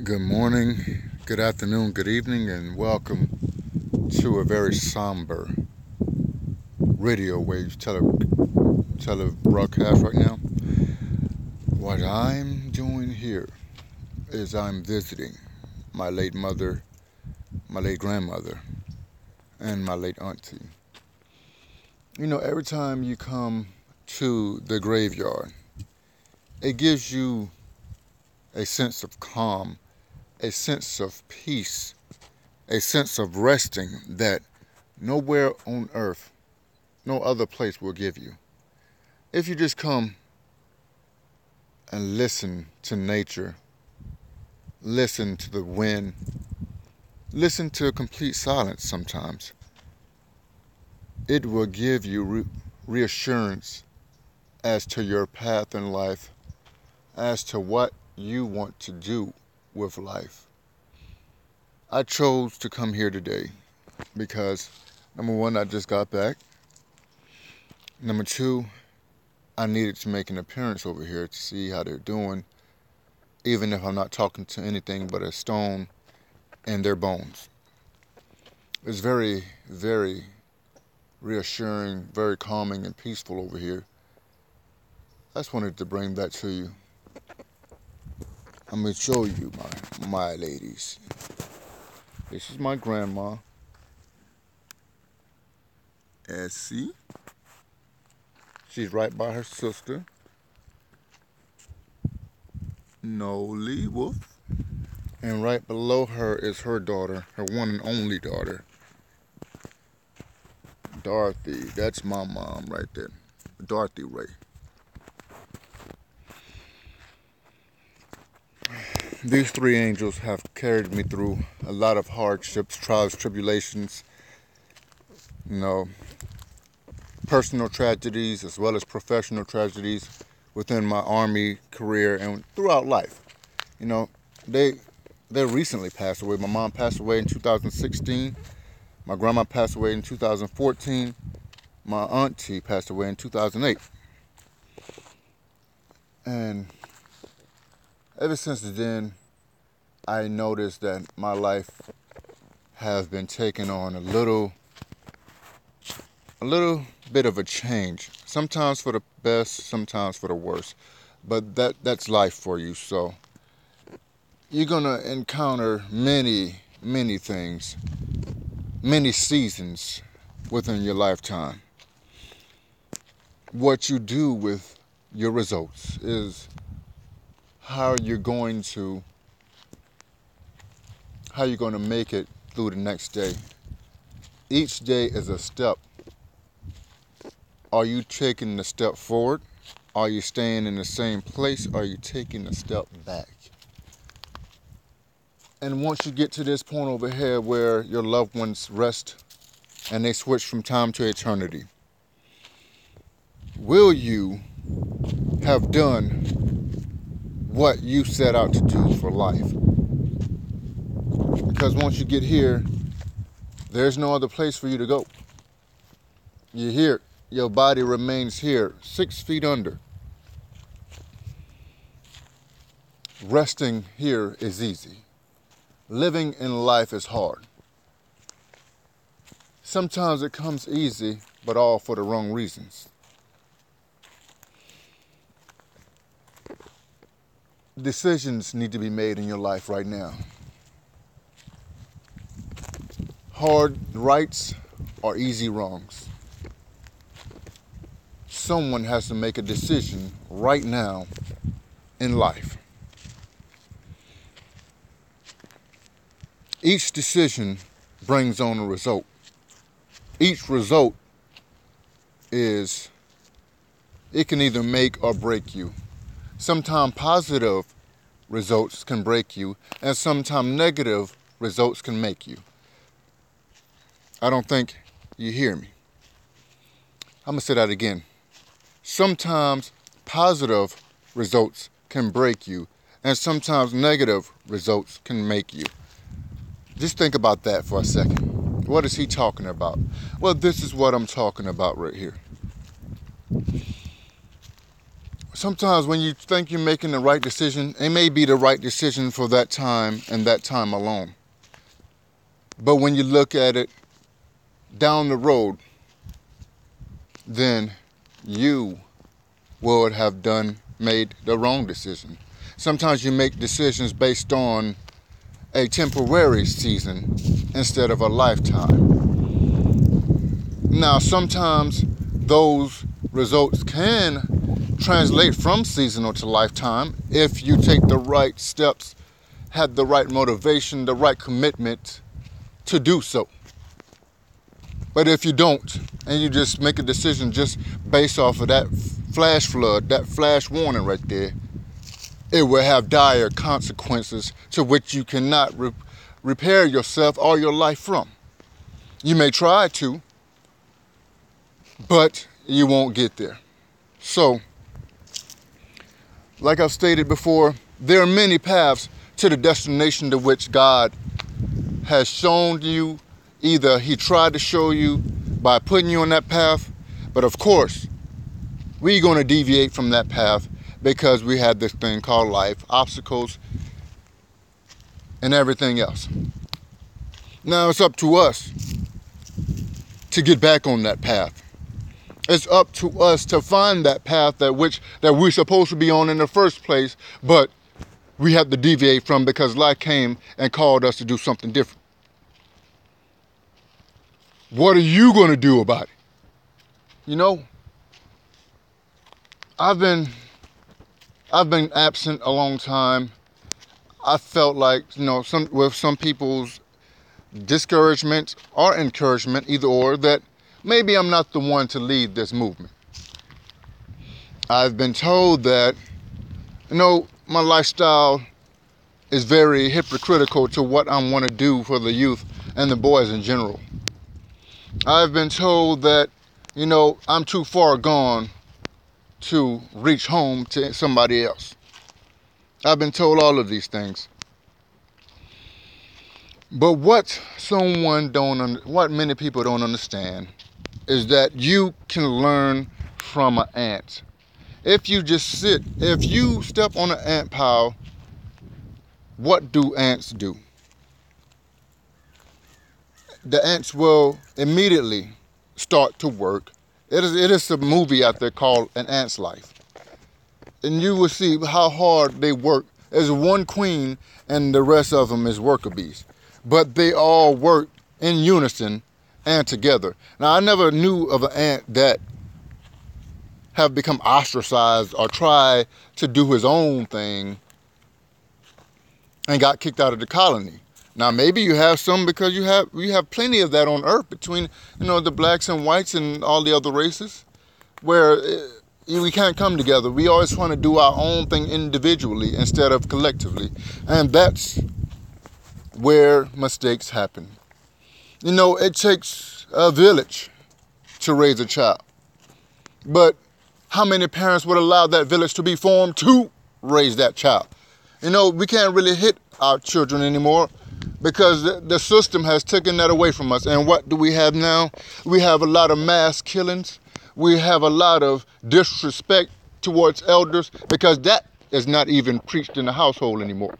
Good morning, good afternoon, good evening, and welcome to a very somber radio wave broadcast right now. What I'm doing here is I'm visiting my late mother, my late grandmother, and my late auntie. Every time you come to the graveyard, it gives you a sense of calm, a sense of peace, a sense of resting that nowhere on earth, no other place will give you. If you just come and listen to nature, listen to the wind, listen to complete silence sometimes, it will give you reassurance as to your path in life, as to what you want to do with life. I chose to come here today because, number one, I just got back. Number two, I needed to make an appearance over here to see how they're doing, even if I'm not talking to anything but a stone and their bones. It's very, very reassuring, very calming and peaceful over here. I just wanted to bring that to you. I'm going to show you my ladies. This is my grandma, Essie. She's right by her sister, Noli Wolf. And right below her is her daughter, her one and only daughter, Dorothy. That's my mom right there, Dorothy Ray. These three angels have carried me through a lot of hardships, trials, tribulations, you know, personal tragedies as well as professional tragedies within my army career and throughout life. You know, they they recently passed away. My mom passed away in 2016. My grandma passed away in 2014. My auntie passed away in 2008. And ever since then, I noticed that my life has been taking on a little bit of a change. Sometimes for the best, sometimes for the worst. But that's life for you. So you're gonna encounter many things, many seasons within your lifetime. What you do with your results is how you're going to make it through the next day. Each day is a step. Are you taking a step forward? Are you staying in the same place? Are you taking a step back? And once you get to this point over here where your loved ones rest and they switch from time to eternity, will you have done what you set out to do for life? Because once you get here, there's no other place for you to go. You're here. Your body remains here, 6 feet under. Resting here is easy. Living in life is hard. Sometimes it comes easy, but all for the wrong reasons. Decisions need to be made in your life right now. Hard rights or easy wrongs. Someone has to make a decision right now in life. Each decision brings on a result. Each result it can either make or break you. Sometimes positive results can break you, and sometimes negative results can make you. I don't think you hear me. I'm going to say that again. Sometimes positive results can break you, and sometimes negative results can make you. Just think about that for a second. What is he talking about? Well, this is what I'm talking about right here. sometimes when you think you're making the right decision, it may be the right decision for that time and that time alone. But when you look at it down the road, then you would have made the wrong decision. Sometimes you make decisions based on a temporary season instead of a lifetime. Now, sometimes those results can translate from seasonal to lifetime if you take the right steps, have the right motivation, the right commitment to do so. But if you don't, and you just make a decision just based off of that flash flood, that flash warning right there, it will have dire consequences to which you cannot repair yourself or your life from. You may try to, but you won't get there. So, like I've stated before, there are many paths to the destination to which God has shown you. Either he tried to show you by putting you on that path, but of course, we're going to deviate from that path because we have this thing called life, obstacles, and everything else. Now it's up to us to get back on that path. It's up to us to find that path that we're supposed to be on in the first place, but we have to deviate from because life came and called us to do something different. What are you going to do about it? You know, I've been absent a long time. I felt like, with some people's discouragement or encouragement, either or, that maybe I'm not the one to lead this movement. I've been told that, my lifestyle is very hypocritical to what I want to do for the youth and the boys in general. I've been told that, I'm too far gone to reach home to somebody else. I've been told all of these things. But what many people don't understand is that you can learn from an ant. If you step on an ant pile, what do ants do? The ants will immediately start to work. It is a movie out there called An Ant's Life. And you will see how hard they work. There's one queen and the rest of them is worker bees. But they all work in unison and together. Now, I never knew of an ant that have become ostracized or try to do his own thing and got kicked out of the colony. Now, maybe you have some because we have plenty of that on Earth between, the blacks and whites and all the other races where we can't come together. We always want to do our own thing individually instead of collectively. And that's where mistakes happen. It takes a village to raise a child. But how many parents would allow that village to be formed to raise that child? We can't really hit our children anymore because the system has taken that away from us. And what do we have now? We have a lot of mass killings. We have a lot of disrespect towards elders because that is not even preached in the household anymore.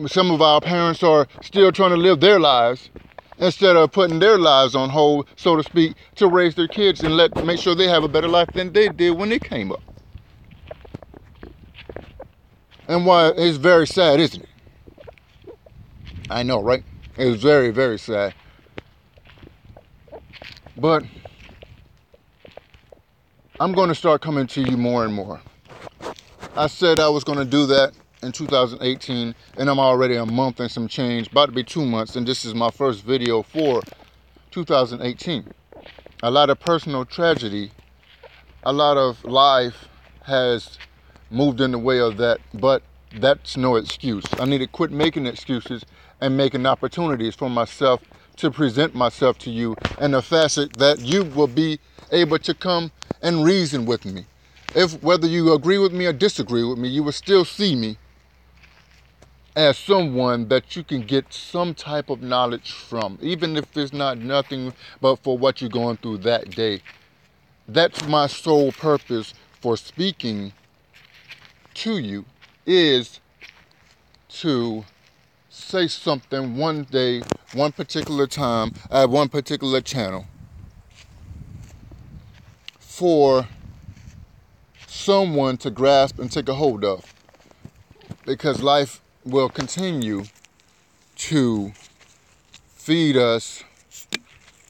Some of our parents are still trying to live their lives instead of putting their lives on hold, so to speak, to raise their kids and make sure they have a better life than they did when they came up. And why it's very sad, isn't it? I know, right? It's very, very sad. But I'm going to start coming to you more and more. I said I was going to do that in 2018, and I'm already a month and some change, about to be 2 months, and this is my first video for 2018. A lot of personal tragedy, a lot of life has moved in the way of that, but that's no excuse. I need to quit making excuses and making opportunities for myself to present myself to you in a facet that you will be able to come and reason with me. Whether you agree with me or disagree with me, you will still see me as someone that you can get some type of knowledge from, even if it's not nothing but for what you're going through that day. That's my sole purpose for speaking to you is to say something one day, one particular time, at one particular channel for someone to grasp and take a hold of. Because life will continue to feed us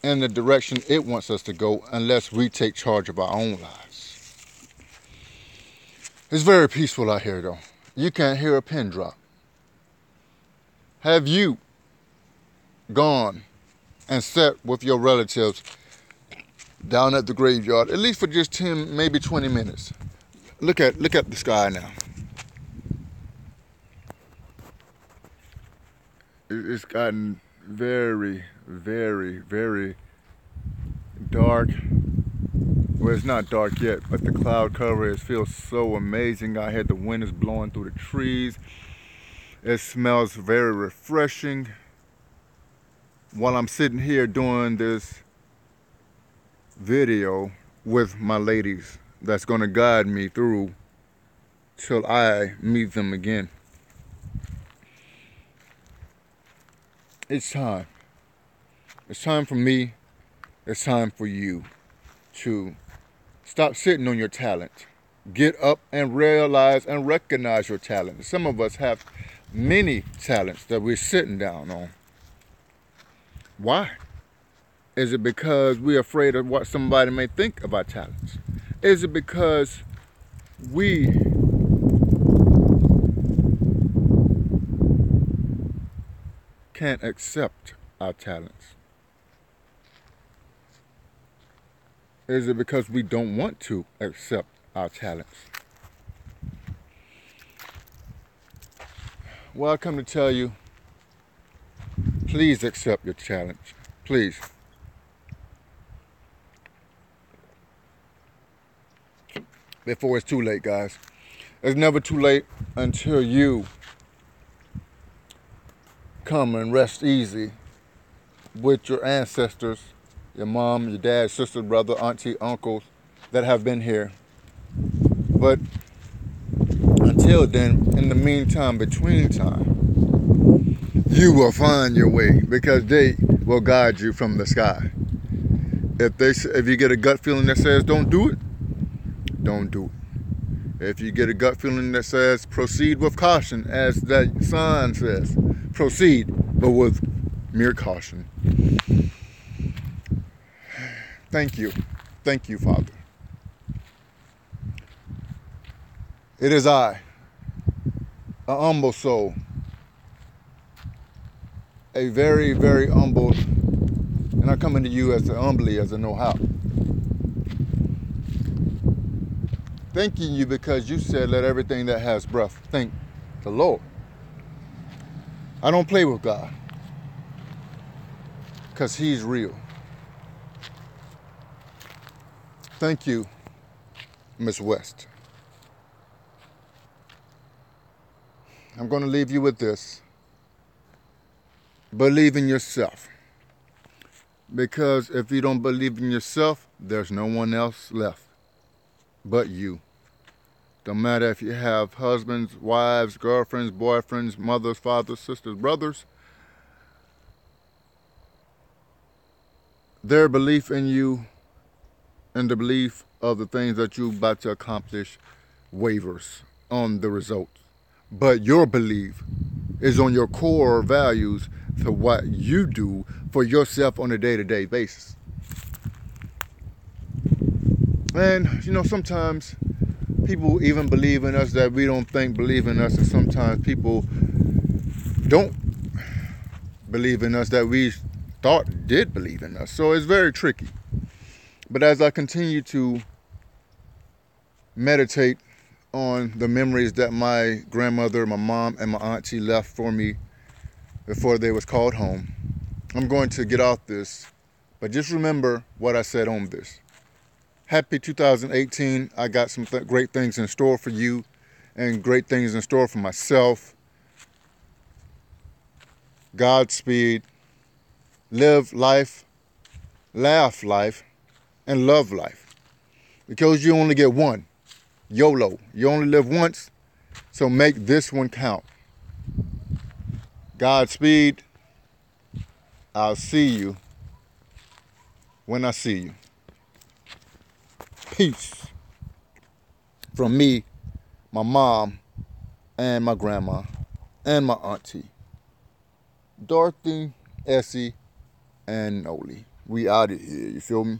in the direction it wants us to go unless we take charge of our own lives. It's very peaceful out here though. You can't hear a pin drop. Have you gone and sat with your relatives down at the graveyard, at least for just 10, maybe 20 minutes? Look at the sky now. It's gotten very, very, very dark. Well, it's not dark yet, but the cloud cover feels so amazing out here. The wind is blowing through the trees. It smells very refreshing. While I'm sitting here doing this video with my ladies that's going to guide me through till I meet them again. It's time. It's time for me. It's time for you to stop sitting on your talent. Get up and realize and recognize your talent. Some of us have many talents that we're sitting down on. Why? Is it because we're afraid of what somebody may think of our talents? Is it because we can't accept our talents? Is it because we don't want to accept our talents? Well, I come to tell you, please accept your challenge. Please. Before it's too late, guys. It's never too late until you come and rest easy with your ancestors, your mom, your dad, sister, brother, auntie, uncles that have been here. But until then, in the meantime, between time, you will find your way because they will guide you from the sky. If you get a gut feeling that says don't do it, don't do it. If you get a gut feeling that says proceed with caution, as that sign says, proceed, but with mere caution. Thank you. Thank you, Father. It is I, a humble soul, a very, very humble, and I come into you as humbly as I know how. Thanking you because you said let everything that has breath thank the Lord. I don't play with God because He's real. Thank you, Miss West. I'm going to leave you with this. Believe in yourself. Because if you don't believe in yourself, there's no one else left but you. Don't matter if you have husbands, wives, girlfriends, boyfriends, mothers, fathers, sisters, brothers. Their belief in you and the belief of the things that you're about to accomplish wavers on the results. But your belief is on your core values to what you do for yourself on a day-to-day basis. And, you know, sometimes people even believe in us that we don't think believe in us, and sometimes people don't believe in us that we thought did believe in us. So it's very tricky. But as I continue to meditate on the memories that my grandmother, my mom, and my auntie left for me before they was called home, I'm going to get off this. But just remember what I said on this. Happy 2018. I got some great things in store for you and great things in store for myself. Godspeed. Live life, laugh life, and love life. Because you only get one. YOLO. You only live once, so make this one count. Godspeed. I'll see you when I see you. Peace. From me, my mom, and my grandma, and my auntie, Dorothy, Essie, and Noli. We out of here, you feel me?